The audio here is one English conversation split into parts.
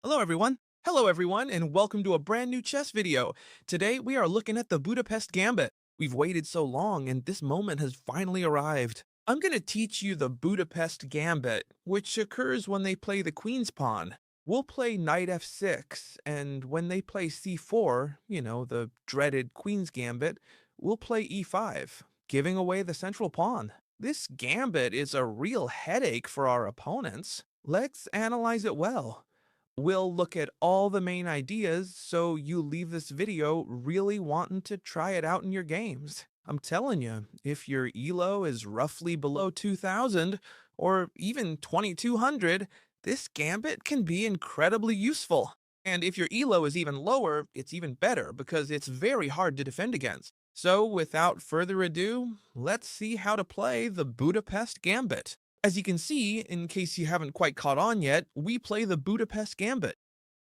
Hello everyone. Hello everyone, and welcome to a brand new chess video. Today we are looking at the Budapest Gambit. We've waited so long and this moment has finally arrived. I'm going to teach you the Budapest Gambit, which occurs when they play the queen's pawn. We'll play knight f6, and when they play c4, the dreaded queen's gambit, we'll play e5, giving away the central pawn. This gambit is a real headache for our opponents. Let's analyze it well. We'll look at all the main ideas so you leave this video really wanting to try it out in your games. I'm telling you, if your ELO is roughly below 2000 or even 2200, this gambit can be incredibly useful. And if your ELO is even lower, it's even better because it's very hard to defend against. So without further ado, let's see how to play the Budapest Gambit. As you can see, in case you haven't quite caught on yet, we play the Budapest Gambit.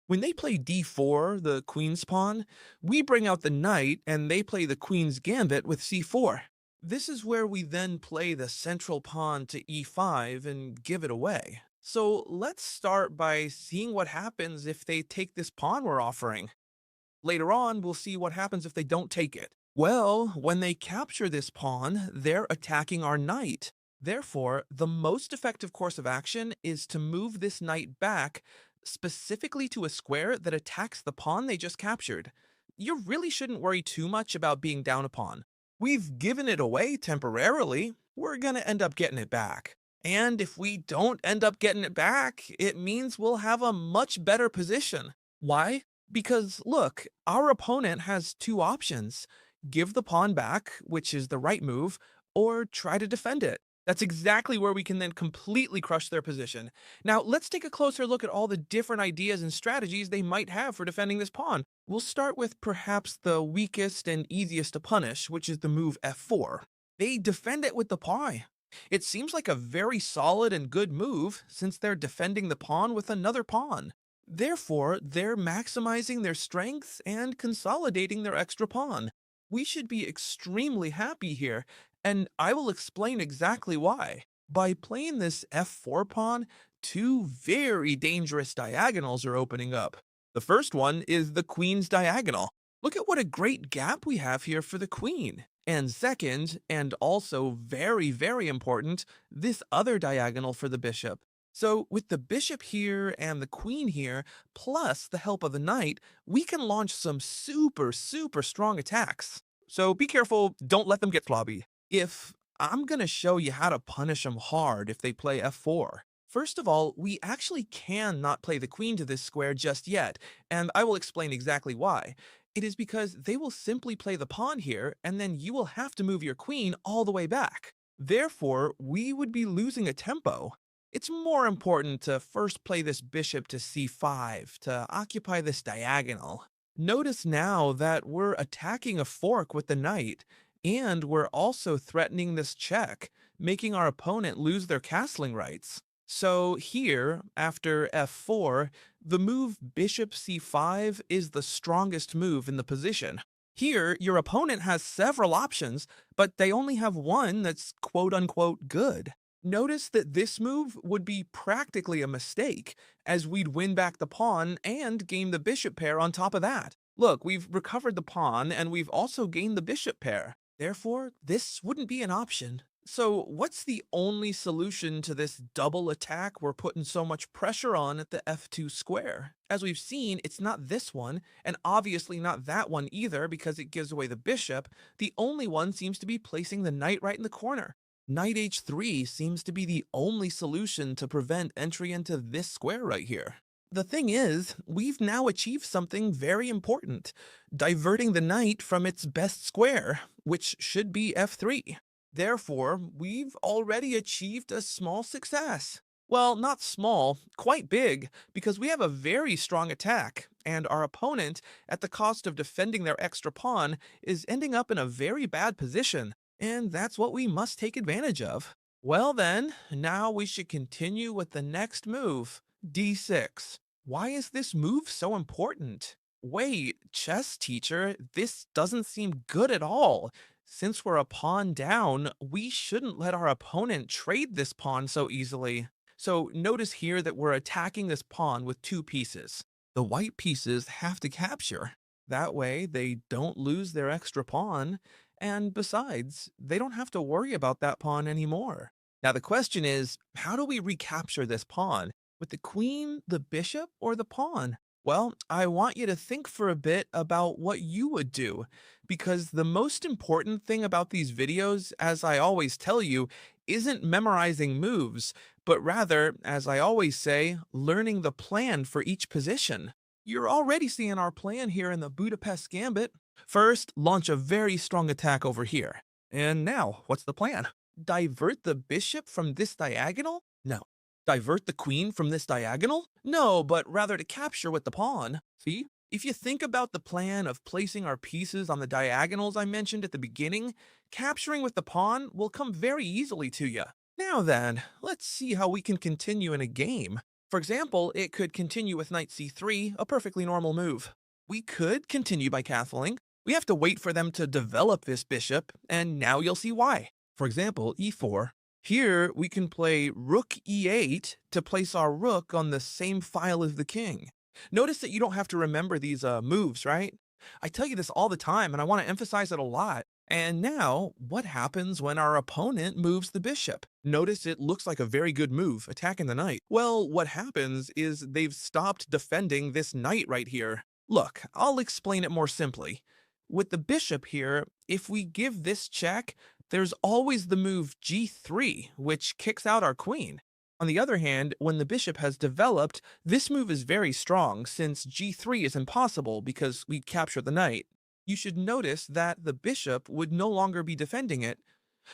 When they play d4, the queen's pawn, we bring out the knight and they play the queen's gambit with c4. This is where we then play the central pawn to e5 and give it away. So let's start by seeing what happens if they take this pawn we're offering. Later on, we'll see what happens if they don't take it. Well, when they capture this pawn, they're attacking our knight. Therefore, the most effective course of action is to move this knight back, specifically to a square that attacks the pawn they just captured. You really shouldn't worry too much about being down a pawn. We've given it away temporarily, we're gonna end up getting it back. And if we don't end up getting it back, it means we'll have a much better position. Why? Because look, our opponent has two options. Give the pawn back, which is the right move, or try to defend it. That's exactly where we can then completely crush their position. Now, let's take a closer look at all the different ideas and strategies they might have for defending this pawn. We'll start with perhaps the weakest and easiest to punish, which is the move f4. They defend it with the pawn. It seems like a very solid and good move, since they're defending the pawn with another pawn. Therefore, they're maximizing their strength and consolidating their extra pawn. We should be extremely happy here, and I will explain exactly why. By playing this f4 pawn, two very dangerous diagonals are opening up. The first one is the queen's diagonal. Look at what a great gap we have here for the queen. And second, and also very, very important, this other diagonal for the bishop. So with the bishop here and the queen here, plus the help of the knight, we can launch some super, super strong attacks. So be careful, don't let them get flobby. I'm gonna show you how to punish them hard if they play f4. First of all, we actually can not play the queen to this square just yet, and I will explain exactly why. It is because they will simply play the pawn here, and then you will have to move your queen all the way back. Therefore, we would be losing a tempo. It's more important to first play this bishop to c5 to occupy this diagonal. Notice now that we're attacking a fork with the knight, and we're also threatening this check, making our opponent lose their castling rights. So here, after f4, the move bishop c5 is the strongest move in the position. Here, your opponent has several options, but they only have one that's quote-unquote good. Notice that this move would be practically a mistake, as we'd win back the pawn and gain the bishop pair on top of that. Look, we've recovered the pawn, and we've also gained the bishop pair. Therefore, this wouldn't be an option. So what's the only solution to this double attack we're putting so much pressure on at the f2 square? As we've seen, it's not this one, and obviously not that one either because it gives away the bishop. The only one seems to be placing the knight right in the corner. Knight h3 seems to be the only solution to prevent entry into this square right here. The thing is, we've now achieved something very important, diverting the knight from its best square, which should be f3. Therefore, we've already achieved a small success. Well, not small, quite big, because we have a very strong attack, and our opponent, at the cost of defending their extra pawn, is ending up in a very bad position, and that's what we must take advantage of. Well then, now we should continue with the next move, d6. Why is this move so important? Wait, chess teacher, this doesn't seem good at all. Since we're a pawn down, we shouldn't let our opponent trade this pawn so easily. So notice here that we're attacking this pawn with two pieces. The white pieces have to capture. That way they don't lose their extra pawn, and besides, they don't have to worry about that pawn anymore. Now the question is, how do we recapture this pawn? With the queen, the bishop, or the pawn? Well, I want you to think for a bit about what you would do, because the most important thing about these videos, as I always tell you, isn't memorizing moves, but rather, as I always say, learning the plan for each position. You're already seeing our plan here in the Budapest Gambit. First, launch a very strong attack over here. And now, what's the plan? Divert the bishop from this diagonal? No. Divert the queen from this diagonal? No, but rather to capture with the pawn. See? If you think about the plan of placing our pieces on the diagonals I mentioned at the beginning, capturing with the pawn will come very easily to you. Now then, let's see how we can continue in a game. For example, it could continue with knight c3, a perfectly normal move. We could continue by castling. We have to wait for them to develop this bishop, and now you'll see why. For example, e4. Here, we can play rook e8 to place our rook on the same file as the king. Notice that you don't have to remember these moves, right? I tell you this all the time, and I want to emphasize it a lot. And now, what happens when our opponent moves the bishop? Notice it looks like a very good move, attacking the knight. Well, what happens is they've stopped defending this knight right here. Look, I'll explain it more simply. With the bishop here, if we give this check, there's always the move g3, which kicks out our queen. On the other hand, when the bishop has developed, this move is very strong since g3 is impossible because we capture the knight. You should notice that the bishop would no longer be defending it.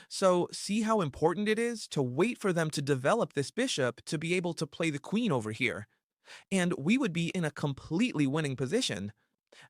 So see how important it is to wait for them to develop this bishop to be able to play the queen over here. And we would be in a completely winning position.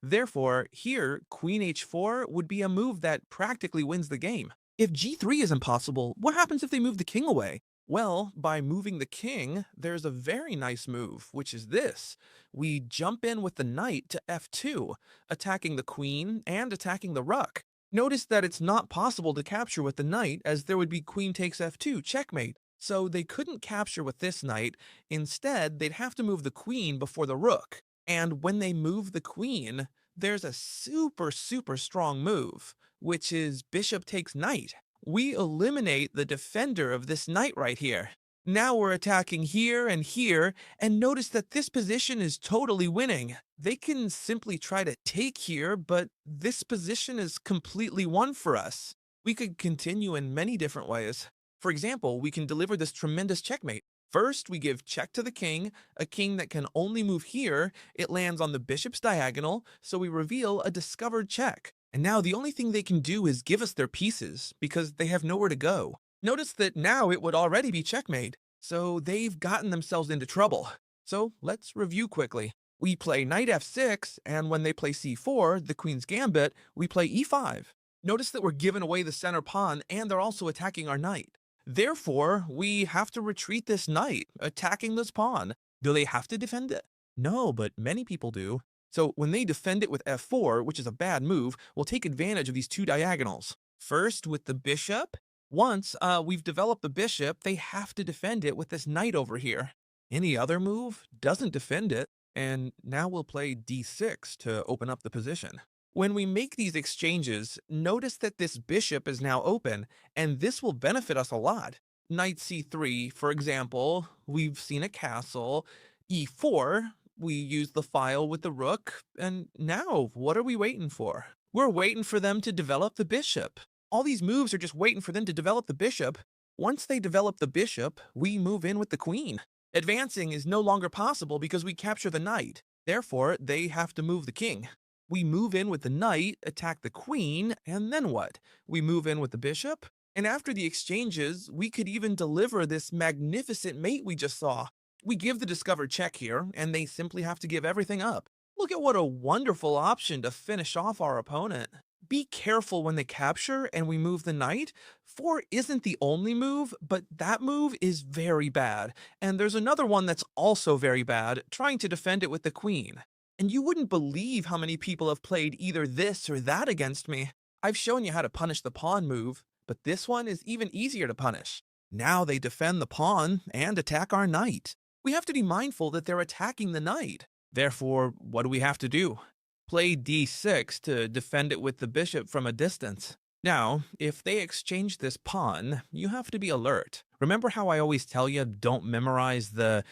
Therefore, here, queen h4 would be a move that practically wins the game. If g3 is impossible, what happens if they move the king away? Well, by moving the king, there's a very nice move, which is this. We jump in with the knight to f2, attacking the queen and attacking the rook. Notice that it's not possible to capture with the knight, as there would be queen takes f2, checkmate. So they couldn't capture with this knight. Instead, they'd have to move the queen before the rook. And when they move the queen, there's a super strong move, which is bishop takes knight. We eliminate the defender of this knight right here. Now we're attacking here, and notice that this position is totally winning. They can simply try to take here, but this position is completely won for us. We could continue in many different ways. For example, we can deliver this tremendous checkmate. First, we give check to the king, a king that can only move here. It lands on the bishop's diagonal, so we reveal a discovered check. And now the only thing they can do is give us their pieces, because they have nowhere to go. Notice that now it would already be checkmate, so they've gotten themselves into trouble. So let's review quickly. We play knight f6, and when they play c4, the queen's gambit, we play e5. Notice that we're giving away the center pawn, and they're also attacking our knight. Therefore, we have to retreat this knight, attacking this pawn. Do they have to defend it? No, but many people do. So when they defend it with f4, which is a bad move, we'll take advantage of these two diagonals. First, with the bishop. Once we've developed the bishop, they have to defend it with this knight over here. Any other move doesn't defend it, and now we'll play d6 to open up the position. When we make these exchanges, notice that this bishop is now open, and this will benefit us a lot. Knight c3, for example, we've seen a castle. e4, we use the file with the rook, and now what are we waiting for? We're waiting for them to develop the bishop. All these moves are just waiting for them to develop the bishop. Once they develop the bishop, we move in with the queen. Advancing is no longer possible because we capture the knight. Therefore, they have to move the king. We move in with the knight, attack the queen, and then what? We move in with the bishop? And after the exchanges, we could even deliver this magnificent mate we just saw. We give the discovered check here, and they simply have to give everything up. Look at what a wonderful option to finish off our opponent. Be careful when they capture and we move the knight. 4 isn't the only move, but that move is very bad. And there's another one that's also very bad, trying to defend it with the queen. And you wouldn't believe how many people have played either this or that against me. I've shown you how to punish the pawn move, but this one is even easier to punish. Now they defend the pawn and attack our knight. We have to be mindful that they're attacking the knight. Therefore, what do we have to do? Play d6 to defend it with the bishop from a distance. Now, if they exchange this pawn, you have to be alert. Remember how I always tell you don't memorize the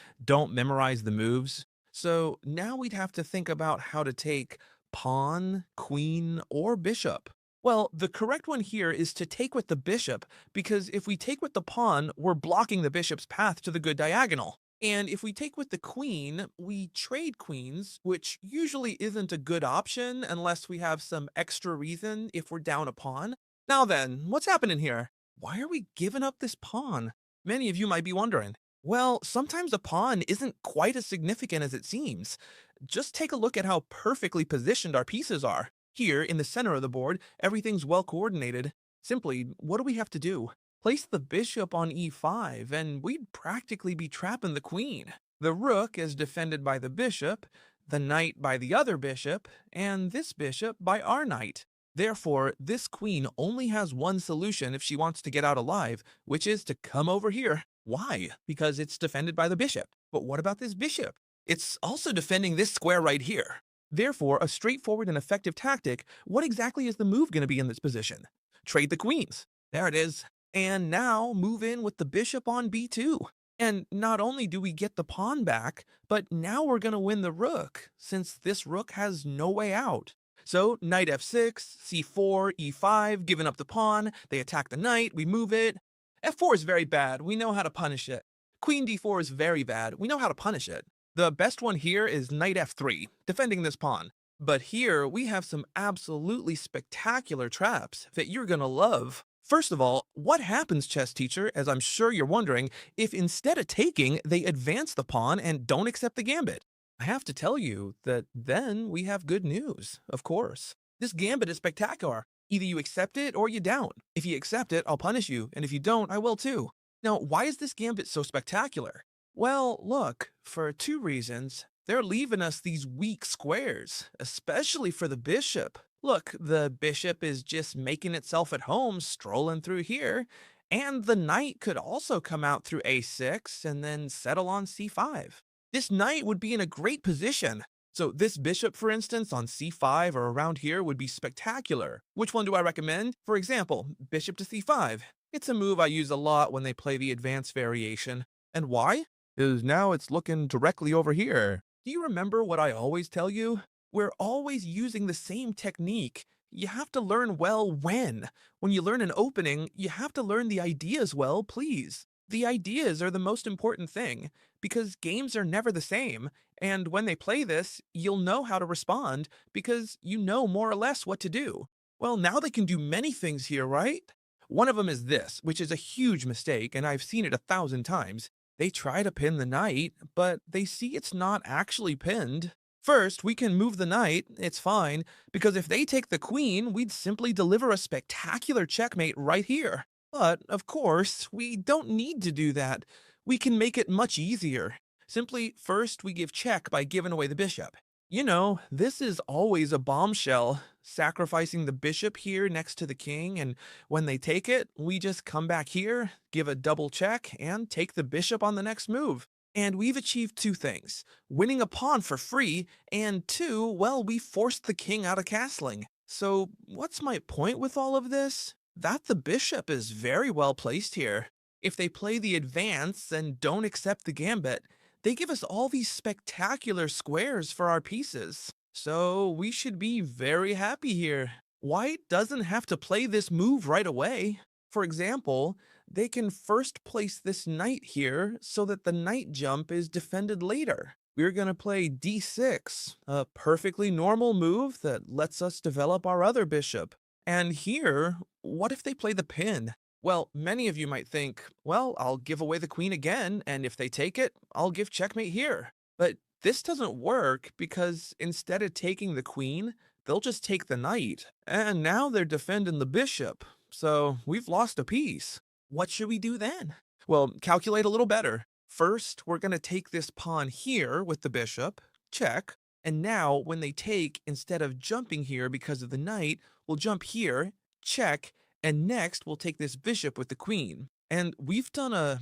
moves? So now we'd have to think about how to take pawn, queen, or bishop. Well, the correct one here is to take with the bishop, because if we take with the pawn, we're blocking the bishop's path to the good diagonal. And if we take with the queen, we trade queens, which usually isn't a good option unless we have some extra reason if we're down a pawn. Now then, what's happening here? Why are we giving up this pawn? Many of you might be wondering. Well, sometimes a pawn isn't quite as significant as it seems. Just take a look at how perfectly positioned our pieces are. Here, in the center of the board, everything's well coordinated. Simply, what do we have to do? Place the bishop on e5, and we'd practically be trapping the queen. The rook is defended by the bishop, the knight by the other bishop, and this bishop by our knight. Therefore, this queen only has one solution if she wants to get out alive, which is to come over here. Why? Because it's defended by the bishop. But what about this bishop? It's also defending this square right here. Therefore, a straightforward and effective tactic, what exactly is the move going to be in this position? Trade the queens. There it is. And now move in with the bishop on b2. And not only do we get the pawn back, but now we're going to win the rook, since this rook has no way out. So knight f6, c4, e5, giving up the pawn, they attack the knight, we move it. f4 is very bad, we know how to punish it. Queen d4 is very bad, we know how to punish it. The best one here is knight f3, defending this pawn. But here we have some absolutely spectacular traps that you're gonna love. First of all, what happens, chess teacher, as I'm sure you're wondering, if instead of taking, they advance the pawn and don't accept the gambit? I have to tell you that then we have good news, of course. This gambit is spectacular. Either you accept it or you don't. If you accept it, I'll punish you, and if you don't, I will too. Now, why is this gambit so spectacular? Well, look, for two reasons. They're leaving us these weak squares, especially for the bishop. Look, the bishop is just making itself at home, strolling through here, and the knight could also come out through a6 and then settle on c5. This knight would be in a great position. So this bishop, for instance, on c5 or around here would be spectacular. Which one do I recommend? For example, bishop to c5. It's a move I use a lot when they play the advanced variation. And why? Because now it's looking directly over here. Do you remember what I always tell you? We're always using the same technique. You have to learn well when. When you learn an opening, you have to learn the ideas well, please. The ideas are the most important thing, because games are never the same, and when they play this, you'll know how to respond, because you know more or less what to do. Well, now they can do many things here, right? One of them is this, which is a huge mistake, and I've seen it 1,000 times. They try to pin the knight, but they see it's not actually pinned. First, we can move the knight, it's fine, because if they take the queen, we'd simply deliver a spectacular checkmate right here. But, of course, we don't need to do that. We can make it much easier. Simply, first we give check by giving away the bishop. You know, this is always a bombshell, sacrificing the bishop here next to the king, and when they take it, we just come back here, give a double check, and take the bishop on the next move. And we've achieved two things, winning a pawn for free, and two, well, we forced the king out of castling. So, what's my point with all of this? That the bishop is very well placed here. If they play the advance and don't accept the gambit, they give us all these spectacular squares for our pieces. So we should be very happy here. White doesn't have to play this move right away. For example, they can first place this knight here so that the knight jump is defended later. We're going to play d6, a perfectly normal move that lets us develop our other bishop. And here, what if they play the pin? Well, many of you might think, well, I'll give away the queen again, and if they take it, I'll give checkmate here. But this doesn't work because instead of taking the queen, they'll just take the knight, and now they're defending the bishop, so we've lost a piece. What should we do then? Well, calculate a little better. First, we're going to take this pawn here with the bishop, check, and now when they take, instead of jumping here because of the knight, we'll jump here, check, and next we'll take this bishop with the queen. And we've done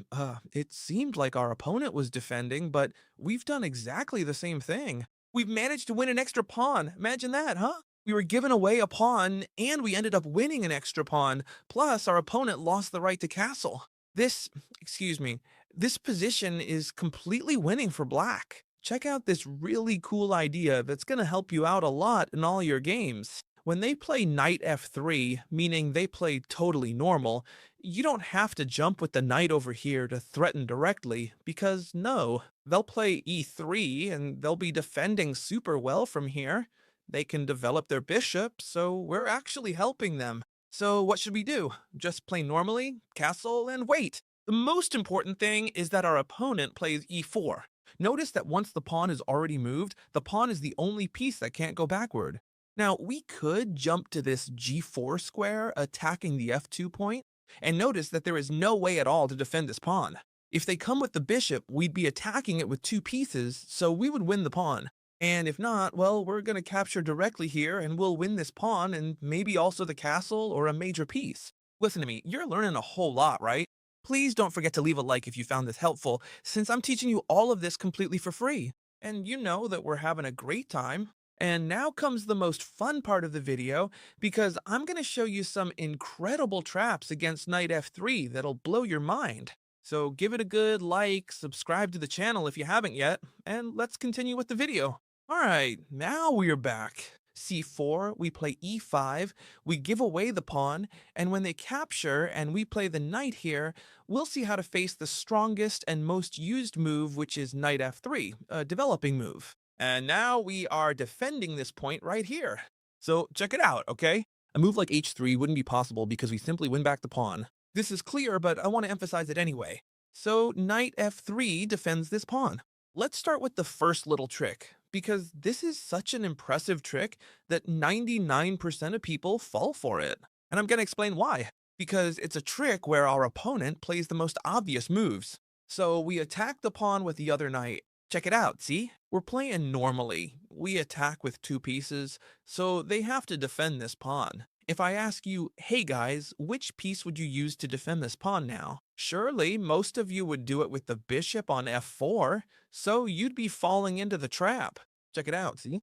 it seemed like our opponent was defending, but we've done exactly the same thing. We've managed to win an extra pawn. Imagine that, huh? We were giving away a pawn and we ended up winning an extra pawn. Plus, our opponent lost the right to castle. This, excuse me, this position is completely winning for black. Check out this really cool idea that's going to help you out a lot in all your games. When they play knight f3, meaning they play totally normal, you don't have to jump with the knight over here to threaten directly, because no, they'll play e3 and they'll be defending super well from here. They can develop their bishop, so we're actually helping them. So what should we do? Just play normally, castle, and wait. The most important thing is that our opponent plays e4. Notice that once the pawn is already moved, the pawn is the only piece that can't go backward. Now, we could jump to this g4 square, attacking the f2 point, and notice that there is no way at all to defend this pawn. If they come with the bishop, we'd be attacking it with two pieces, so we would win the pawn. And if not, well, we're going to capture directly here and we'll win this pawn and maybe also the castle or a major piece. Listen to me, you're learning a whole lot, right? Please don't forget to leave a like if you found this helpful, since I'm teaching you all of this completely for free. And you know that we're having a great time. And now comes the most fun part of the video, because I'm going to show you some incredible traps against knight f3 that'll blow your mind. So give it a good like, subscribe to the channel if you haven't yet, and let's continue with the video. Alright, now we're back. c4, we play e5, we give away the pawn, and when they capture and we play the knight here, we'll see how to face the strongest and most used move, which is knight f3, a developing move. And now we are defending this point right here. So check it out, okay? A move like h3 wouldn't be possible because we simply win back the pawn. This is clear, but I want to emphasize it anyway. So knight f3 defends this pawn. Let's start with the first little trick, because this is such an impressive trick that 99% of people fall for it. And I'm going to explain why. Because it's a trick where our opponent plays the most obvious moves. So we attack the pawn with the other knight. Check it out, see? We're playing normally. We attack with two pieces, so they have to defend this pawn. If I ask you, hey guys, which piece would you use to defend this pawn now? Surely most of you would do it with the bishop on f4, so you'd be falling into the trap. Check it out, see?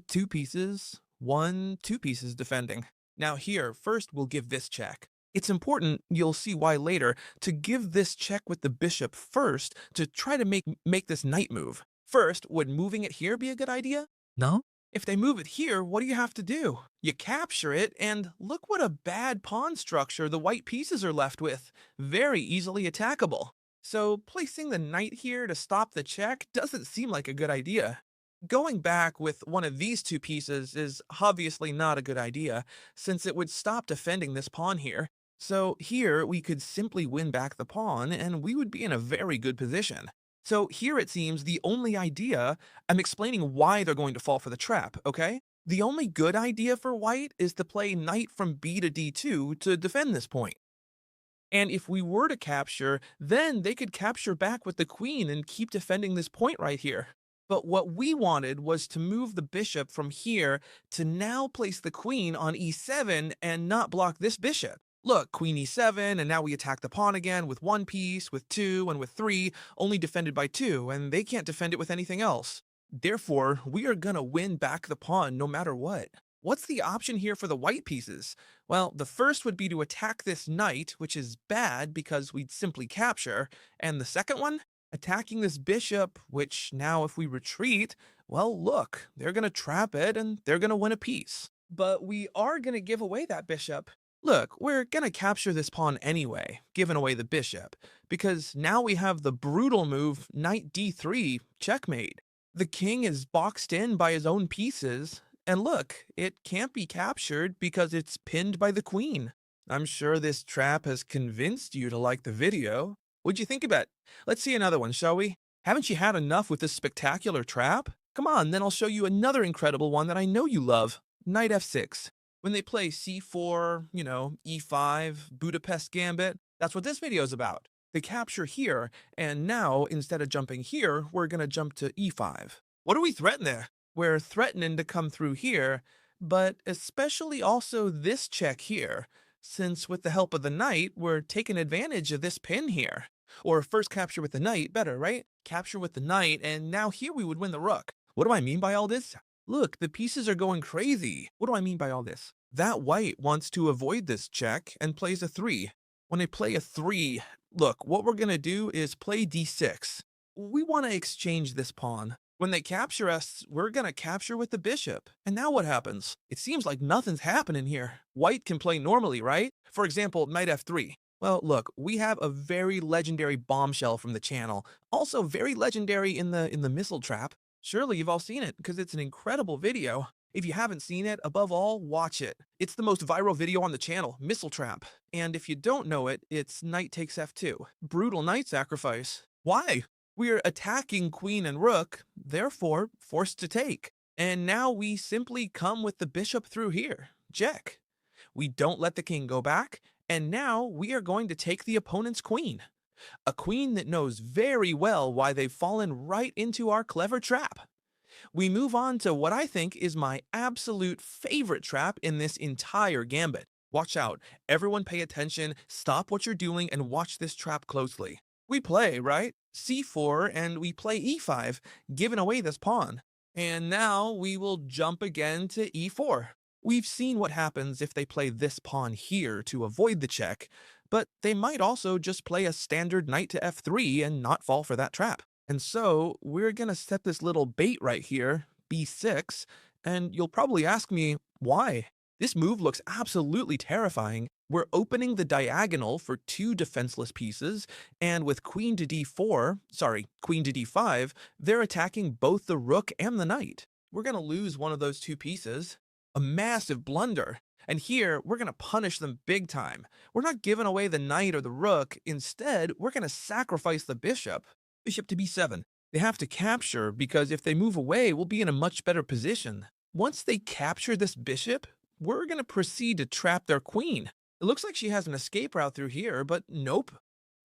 Two pieces, two pieces defending. Now here, first we'll give this check. It's important, you'll see why later, to give this check with the bishop first to try to make this knight move. First, would moving it here be a good idea? No. If they move it here, what do you have to do? You capture it, and look what a bad pawn structure the white pieces are left with. Very easily attackable. So placing the knight here to stop the check doesn't seem like a good idea. Going back with one of these two pieces is obviously not a good idea, since it would stop defending this pawn here. So here we could simply win back the pawn and we would be in a very good position. So here it seems the only idea, I'm explaining why they're going to fall for the trap, okay? The only good idea for white is to play knight from b to d2 to defend this point. And if we were to capture, then they could capture back with the queen and keep defending this point right here. But what we wanted was to move the bishop from here to now place the queen on e7 and not block this bishop. Look, queen e7, and now we attack the pawn again with one piece, with two, and with three, only defended by two, and they can't defend it with anything else. Therefore, we are gonna win back the pawn no matter what. What's the option here for the white pieces? Well, the first would be to attack this knight, which is bad because we'd simply capture, and the second one? Attacking this bishop, which now if we retreat, well look, they're gonna trap it and they're gonna win a piece. But we are gonna give away that bishop. Look, we're gonna capture this pawn anyway, giving away the bishop, because now we have the brutal move knight d3, checkmate. The king is boxed in by his own pieces, and look, it can't be captured because it's pinned by the queen. I'm sure this trap has convinced you to like the video. What'd you think about it? Let's see another one, shall we? Haven't you had enough with this spectacular trap? Come on, then I'll show you another incredible one that I know you love. Knight f6. When they play c4, e5, Budapest Gambit, that's what this video is about. They capture here, and now, instead of jumping here, we're gonna jump to e5. What do we threaten there? We're threatening to come through here, but especially also this check here. since with the help of the knight, we're taking advantage of this pin here. Or first capture with the knight, better, right? Capture with the knight, and now here we would win the rook. What do I mean by all this? Look, the pieces are going crazy. What do I mean by all this? That white wants to avoid this check and plays a 3. When I play a 3, look, what we're gonna do is play d6. We want to exchange this pawn. When they capture us, we're gonna capture with the bishop. And now what happens? It seems like nothing's happening here. White can play normally, right? For example, knight f3. Well, look, we have a very legendary bombshell from the channel. Also very legendary in the missile trap. Surely you've all seen it, because it's an incredible video. If you haven't seen it, above all, watch it. It's the most viral video on the channel, Missile Trap. And if you don't know it, it's knight takes f2. Brutal knight sacrifice. Why? We're attacking queen and rook, therefore forced to take. And now we simply come with the bishop through here. Check. We don't let the king go back, and now we are going to take the opponent's queen. A queen that knows very well why they've fallen right into our clever trap. We move on to what I think is my absolute favorite trap in this entire gambit. Watch out. Everyone pay attention, stop what you're doing, and watch this trap closely. We play, right? c4, and we play e5, giving away this pawn. And now we will jump again to e4. We've seen what happens if they play this pawn here to avoid the check, but they might also just play a standard knight to f3 and not fall for that trap. And so we're gonna set this little bait right here, b6, and you'll probably ask me, why? This move looks absolutely terrifying. We're opening the diagonal for 2 defenseless pieces, and with queen to queen to d5, they're attacking both the rook and the knight. We're gonna lose one of those 2 pieces. A massive blunder. And here, we're gonna punish them big time. We're not giving away the knight or the rook. Instead, we're gonna sacrifice the bishop. Bishop to b7. They have to capture, because if they move away, we'll be in a much better position. Once they capture this bishop, we're gonna proceed to trap their queen. It looks like she has an escape route through here, but nope.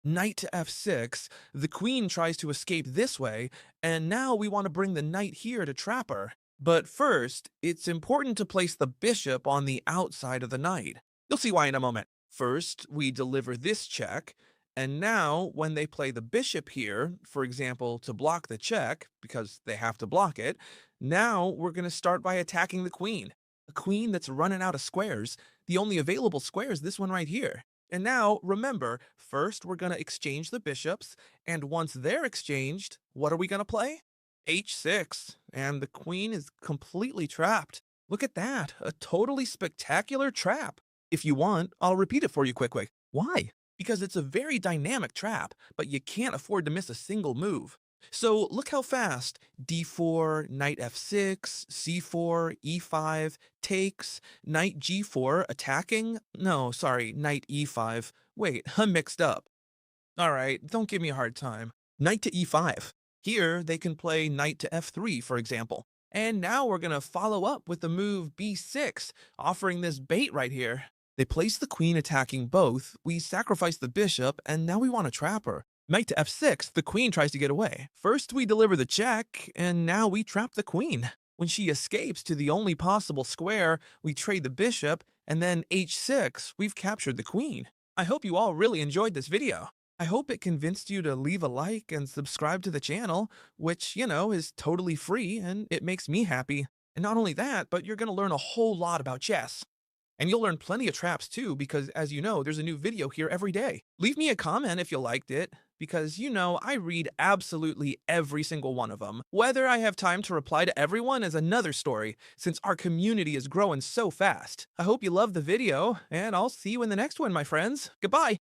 Knight to f6, the queen tries to escape this way, and now we want to bring the knight here to trap her. But first, it's important to place the bishop on the outside of the knight. You'll see why in a moment. First, we deliver this check, and now when they play the bishop here, for example, to block the check, because they have to block it, now we're going to start by attacking the queen. A queen that's running out of squares. The only available square is this one right here. And now, remember, first we're going to exchange the bishops, and once they're exchanged, what are we going to play? h6, and the queen is completely trapped. Look at that, a totally spectacular trap. If you want, I'll repeat it for you quick. Why? Because it's a very dynamic trap, but you can't afford to miss a single move. So look how fast. d4, knight f6, c4, e5, takes, knight g4, attacking? No, sorry, knight e5. Wait, I'm mixed up. Alright, don't give me a hard time. Knight to e5. Here, they can play knight to f3, for example. And now we're going to follow up with the move b6, offering this bait right here. They place the queen attacking both, we sacrifice the bishop, and now we want to trap her. Knight to f6, the queen tries to get away. First we deliver the check, and now we trap the queen. When she escapes to the only possible square, we trade the bishop, and then h6, we've captured the queen. I hope you all really enjoyed this video. I hope it convinced you to leave a like and subscribe to the channel, which, is totally free, and it makes me happy. And not only that, but you're going to learn a whole lot about chess. And you'll learn plenty of traps too, because as you know, there's a new video here every day. Leave me a comment if you liked it, because I read absolutely every single one of them. Whether I have time to reply to everyone is another story, since our community is growing so fast. I hope you loved the video, and I'll see you in the next one, my friends. Goodbye!